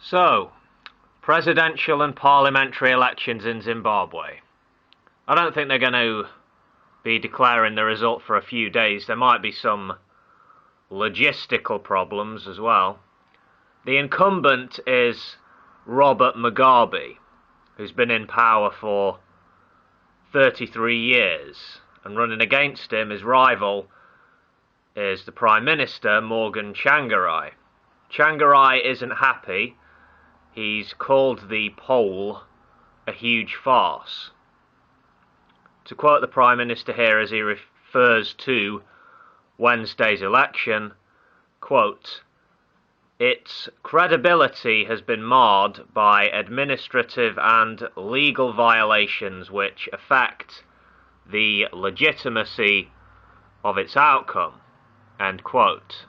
So, presidential and parliamentary elections in Zimbabwe. I don't think they're going to be declaring the result for a few days. There might be some logistical problems as well. The incumbent is Robert Mugabe, who's been in power for 33 years, and running against him, his rival, is the Prime Minister, Morgan Tsvangirai. Tsvangirai isn't happy. He's called the poll a huge farce. To quote the Prime Minister here as he refers to Wednesday's election, quote, "Its credibility has been marred by administrative and legal violations which affect the legitimacy of its outcome," end quote.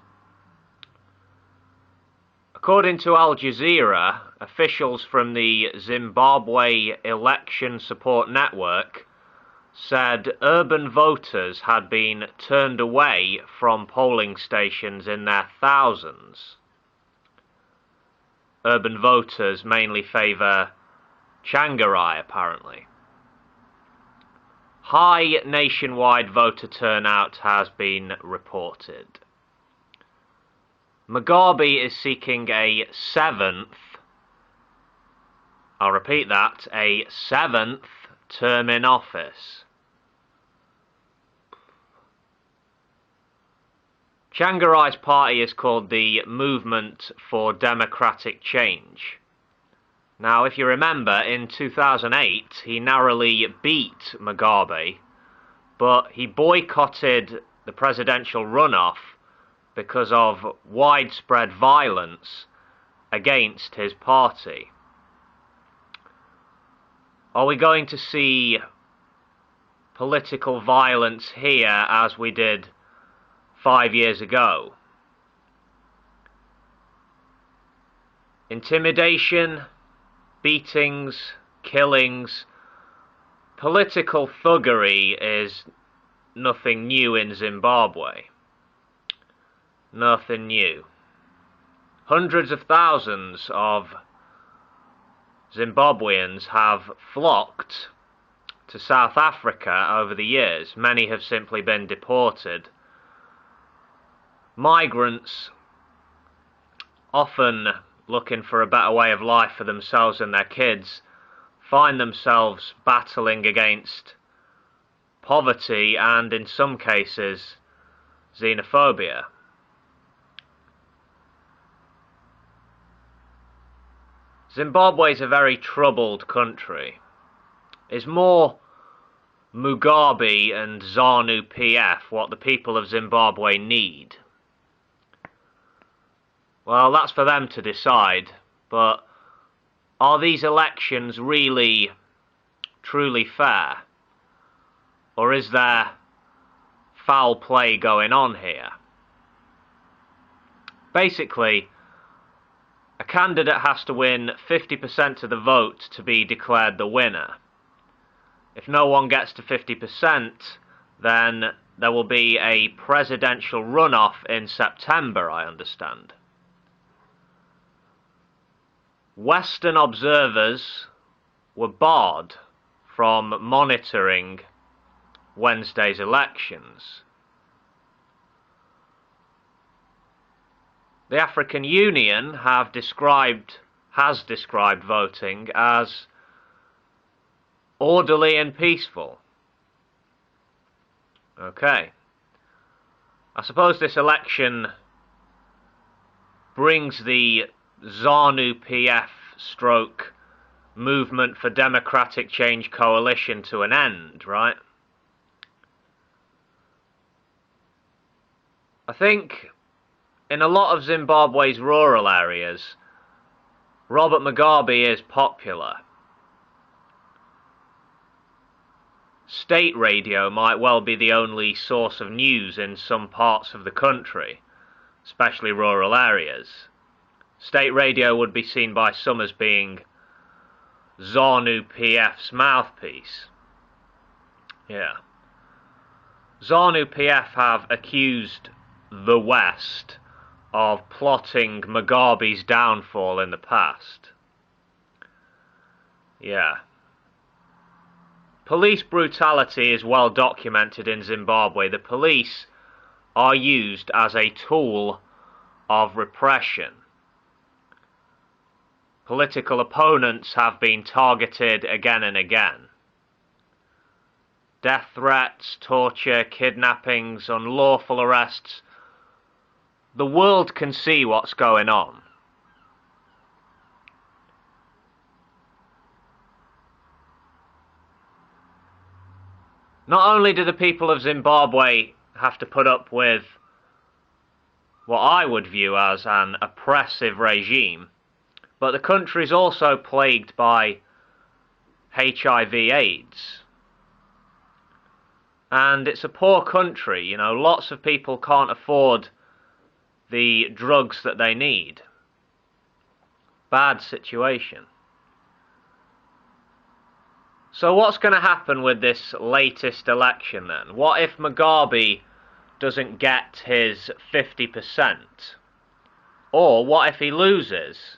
According to Al Jazeera, officials from the Zimbabwe Election Support Network said urban voters had been turned away from polling stations in their thousands. Urban voters mainly favour Tsvangirai, apparently. High nationwide voter turnout has been reported. Mugabe is seeking a I'll repeat that, a seventh term in office. Tsvangirai's party is called the Movement for Democratic Change. Now, if you remember, in 2008, he narrowly beat Mugabe, but he boycotted the presidential runoff because of widespread violence against his party. Are we going to see political violence here as we did 5 years ago? Intimidation, beatings, killings, political thuggery is nothing new in Zimbabwe. Nothing new. Hundreds of thousands of Zimbabweans have flocked to South Africa over the years. Many have simply been deported. Migrants, often looking for a better way of life for themselves and their kids, find themselves battling against poverty and, in some cases, xenophobia. Zimbabwe is a very troubled country. Is more Mugabe and ZANU-PF what the people of Zimbabwe need? Well, that's for them to decide, but are these elections really, truly fair? Or is there foul play going on here? Basically, a candidate has to win 50% of the vote to be declared the winner. If no one gets to 50%, then there will be a presidential runoff in September, I understand. Western observers were barred from monitoring Wednesday's elections. The African Union has described voting as orderly and peaceful. Okay. I suppose this election brings the ZANU-PF stroke Movement for Democratic Change coalition to an end, right? I think in a lot of Zimbabwe's rural areas, Robert Mugabe is popular. State radio might well be the only source of news in some parts of the country, especially rural areas. State radio would be seen by some as being ZANU-PF's mouthpiece. Yeah. ZANU-PF have accused the West of plotting Mugabe's downfall in the past. Yeah. Police brutality is well documented in Zimbabwe. The police are used as a tool of repression. Political opponents have been targeted again and again. Death threats, torture, kidnappings, unlawful arrests. The world can see what's going on. Not only do the people of Zimbabwe have to put up with what I would view as an oppressive regime, but the country is also plagued by HIV/AIDS. And it's a poor country, you know, lots of people can't afford the drugs that they need. Bad situation. So what's going to happen with this latest election then? What if Mugabe doesn't get his 50%? Or what if he loses?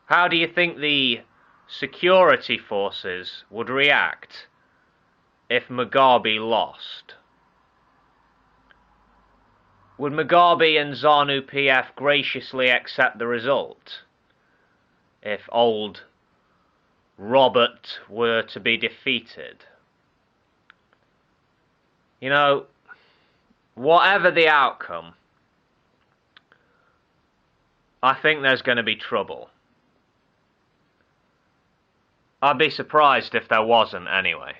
How do you think the security forces would react if Mugabe lost? Would Mugabe and ZANU-PF graciously accept the result if old Robert were to be defeated? You know, whatever the outcome, I think there's going to be trouble. I'd be surprised if there wasn't anyway.